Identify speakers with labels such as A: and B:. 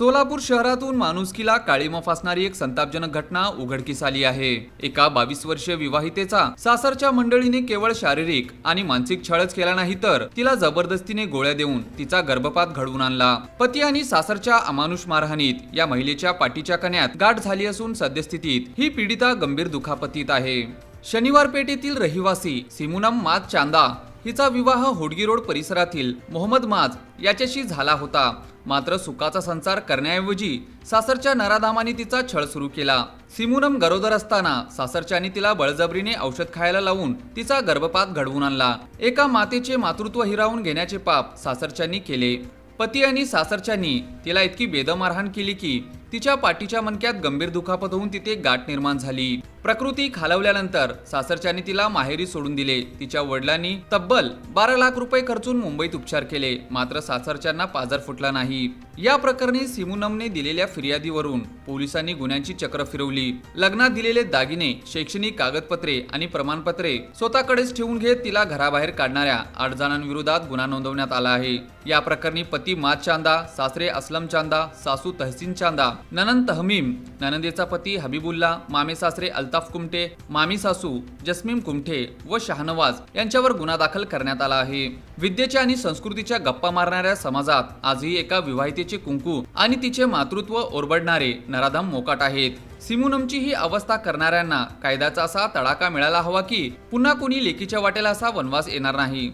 A: सोलापूर शहरातून माणुसकीला काळीमा फासणारी एक संतापजनक घटना उघडकीस आली आहे। एका 22 वर्षीय विवाहितेचा सासरच्या मंडळीने केवळ शारीरिक आणि मानसिक छळच केला नाही तर तिला जबरदस्तीने गोळ्या देऊन तिचा गर्भपात घडवून आणला। पती आणि सासरच्या अमानुष मारहाणीत या महिलेच्या पाठीच्या कण्यात गाठ झाली असून सद्यस्थितीत ही पीडिता गंभीर दुखापतीत आहे। शनिवार पेठेतील रहिवासी सिमुनम माज चांदा हिचा विवाह होडगी रोड परिसरातील मोहम्मद माज याच्याशी झाला होता। मात्र सुखाचा संसार करण्याऐवजी सासरच्या नराधामाने तिचा छळ सुरू केला। सिमुनम गरोदर असताना सासरच्याने तिला बळजबरीने औषध खायला लावून तिचा गर्भपात घडवून आणला। एका मातेचे मातृत्व हिरावून घेण्याचे पाप सासरच्यांनी केले। पती आणि सासरच्यांनी तिला इतकी बेदमारहाण केली की तिच्या पाठीच्या मणक्यात गंभीर दुखापत होऊन तिथे गाठ निर्माण झाली। प्रकृती खालावल्यानंतर सासरच्यांनी तिला माहेरी सोडून दिले। तिच्या वडिलांनी तब्बल 12 लाख रुपये खर्चून मुंबईत उपचार केले, मात्र सासरच्यांना पाझर फुटला नाही। या प्रकरणी सिमुनमने दिलेल्या फिर्यादीवरून पोलिसांनी गुन्ह्यांची चक्र फिरवली। लग्नात दिलेले दागिने, शैक्षणिक कागदपत्रे आणि प्रमाणपत्रे स्वतःकडेच ठेवून घेत तिला घराबाहेर काढणाऱ्या 8 जणांविरोधात गुन्हा नोंदवण्यात आला आहे। या प्रकरणी पती माज चांदा, सासरे असलम चांदा, सासू तहसीन चांदा, ननंद तहमीम, ननंदेचा पती हबीबुल्ला, मामे सासरे अल्ताफ कुमठे, मामी सासू जस्मीम कुमठे व शाहनवाज यांच्यावर गुन्हा दाखल करण्यात आला आहे। विद्येच्या आणि संस्कृतीच्या गप्पा मारणाऱ्या समाजात आजही एका विवाहितेचे कुंकू आणि तिचे मातृत्व ओरबडणारे नराधम मोकाट आहेत। सिमुनमची ही अवस्था करणाऱ्यांना कायद्याचा असा तडाखा मिळाला हवा की पुन्हा कोणी लेकीच्या वाटेला असा वनवास येणार नाही।